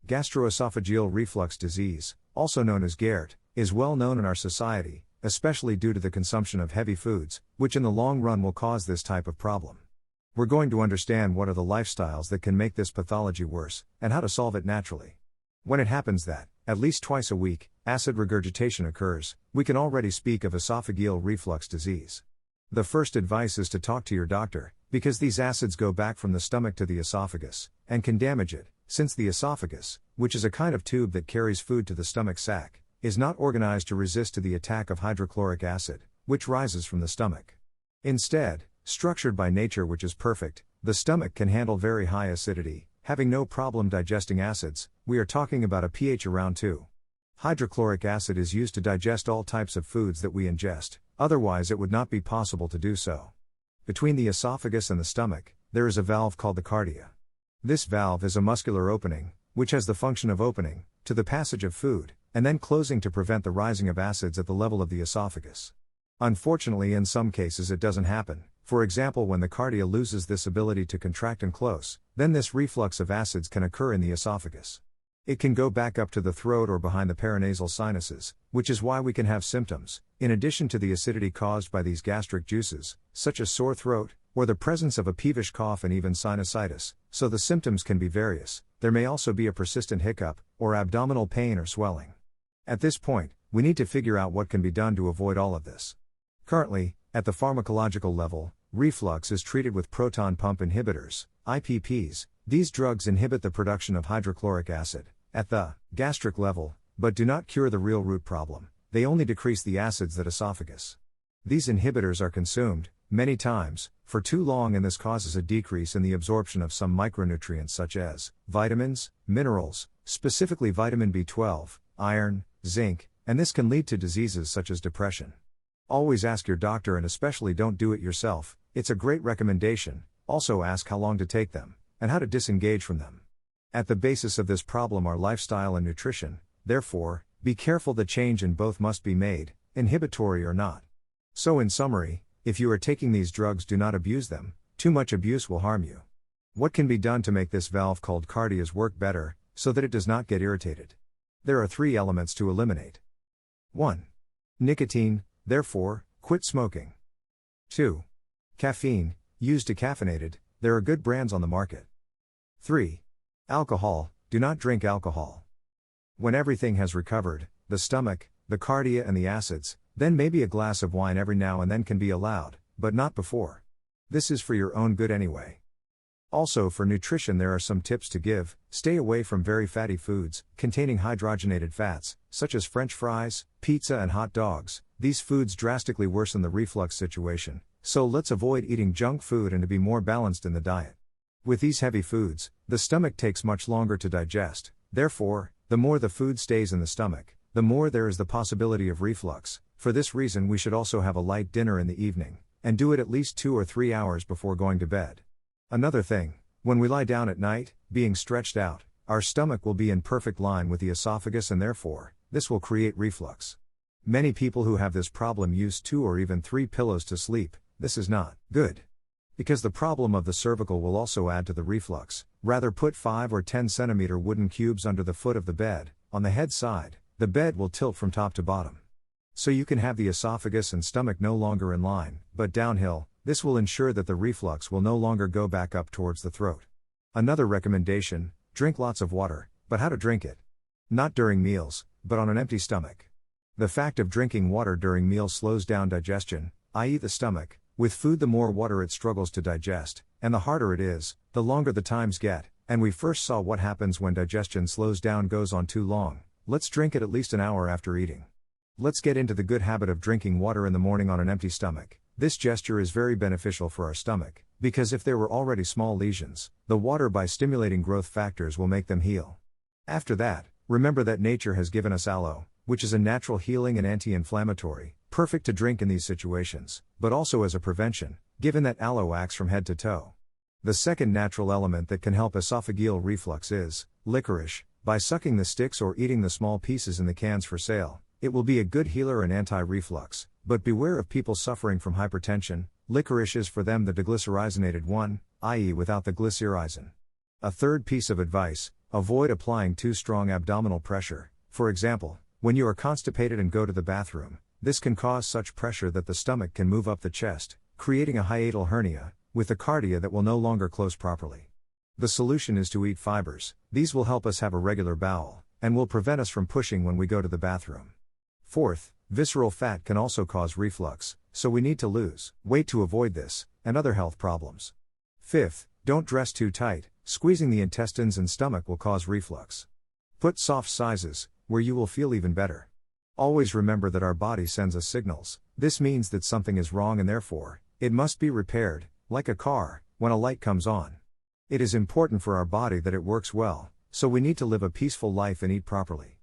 Gastroesophageal reflux disease, also known as GERD, is well known in our society, especially due to the consumption of heavy foods, which in the long run will cause this type of problem. We're going to understand what are the lifestyles that can make this pathology worse, and how to solve it naturally. When it happens that, at least twice a week, acid regurgitation occurs, we can already speak of esophageal reflux disease. The first advice is to talk to your doctor, because these acids go back from the stomach to the esophagus, and can damage it, since the esophagus, which is a kind of tube that carries food to the stomach sac, is not organized to resist to the attack of hydrochloric acid, which rises from the stomach. Instead, structured by nature which is perfect, the stomach can handle very high acidity, having no problem digesting acids. We are talking about a pH around 2. Hydrochloric acid is used to digest all types of foods that we ingest, otherwise it would not be possible to do so. Between the esophagus and the stomach, there is a valve called the cardia. This valve is a muscular opening, which has the function of opening, to the passage of food, and then closing to prevent the rising of acids at the level of the esophagus. Unfortunately, in some cases it doesn't happen. For example, when the cardia loses this ability to contract and close, then this reflux of acids can occur in the esophagus. It can go back up to the throat or behind the paranasal sinuses, which is why we can have symptoms, in addition to the acidity caused by these gastric juices, such as sore throat, or the presence of a peevish cough and even sinusitis, so the symptoms can be various. There may also be a persistent hiccup, or abdominal pain or swelling. At this point, we need to figure out what can be done to avoid all of this. Currently, at the pharmacological level, reflux is treated with proton pump inhibitors, IPPs. These drugs inhibit the production of hydrochloric acid at the gastric level, but do not cure the real root problem. They only decrease the acids that esophagus. These inhibitors are consumed, many times, for too long, and this causes a decrease in the absorption of some micronutrients such as vitamins, minerals, specifically vitamin B12, iron, zinc, and this can lead to diseases such as depression. Always ask your doctor, and especially don't do it yourself. It's a great recommendation. Also ask how long to take them, and how to disengage from them. At the basis of this problem are lifestyle and nutrition, therefore, be careful. The change in both must be made, inhibitory or not. So in summary, if you are taking these drugs, do not abuse them. Too much abuse will harm you. What can be done to make this valve called cardias work better, so that it does not get irritated? There are 3 elements to eliminate. 1. Nicotine, therefore, quit smoking. 2. Caffeine, use decaffeinated, there are good brands on the market. 3. Alcohol, do not drink alcohol. When everything has recovered, the stomach, the cardia and the acids, then maybe a glass of wine every now and then can be allowed, but not before. This is for your own good anyway. Also, for nutrition, there are some tips to give. Stay away from very fatty foods, containing hydrogenated fats, such as French fries, pizza and hot dogs. These foods drastically worsen the reflux situation, so let's avoid eating junk food and to be more balanced in the diet. With these heavy foods, the stomach takes much longer to digest. Therefore, the more the food stays in the stomach, the more there is the possibility of reflux. For this reason, we should also have a light dinner in the evening, and do it at least 2 or 3 hours before going to bed. Another thing, when we lie down at night, being stretched out, our stomach will be in perfect line with the esophagus, and therefore, this will create reflux. Many people who have this problem use 2 or even 3 pillows to sleep. This is not good, because the problem of the cervical will also add to the reflux. Rather, put 5 or 10 centimeter wooden cubes under the foot of the bed. On the head side, the bed will tilt from top to bottom. So you can have the esophagus and stomach no longer in line, but downhill. This will ensure that the reflux will no longer go back up towards the throat. Another recommendation, drink lots of water, but how to drink it? Not during meals, but on an empty stomach. The fact of drinking water during meals slows down digestion, i.e. the stomach. With food, the more water it struggles to digest, and the harder it is, the longer the times get, and we first saw what happens when digestion slows down, goes on too long. Let's drink it at least an hour after eating. Let's get into the good habit of drinking water in the morning on an empty stomach. This gesture is very beneficial for our stomach, because if there were already small lesions, the water, by stimulating growth factors, will make them heal. After that, remember that nature has given us aloe, which is a natural healing and anti-inflammatory, perfect to drink in these situations, but also as a prevention, given that aloe acts from head to toe. The second natural element that can help esophageal reflux is licorice. By sucking the sticks or eating the small pieces in the cans for sale, it will be a good healer and anti-reflux, but beware of people suffering from hypertension. Licorice is for them the deglycyrrhizated one, i.e. without the glycyrrhizin. A third piece of advice, avoid applying too strong abdominal pressure. For example, when you are constipated and go to the bathroom, this can cause such pressure that the stomach can move up the chest, creating a hiatal hernia, with the cardia that will no longer close properly. The solution is to eat fibers. These will help us have a regular bowel, and will prevent us from pushing when we go to the bathroom. Fourth, visceral fat can also cause reflux, so we need to lose weight to avoid this, and other health problems. Fifth, don't dress too tight. Squeezing the intestines and stomach will cause reflux. Put soft sizes, where you will feel even better. Always remember that our body sends us signals. This means that something is wrong and therefore, it must be repaired, like a car, when a light comes on. It is important for our body that it works well, so we need to live a peaceful life and eat properly.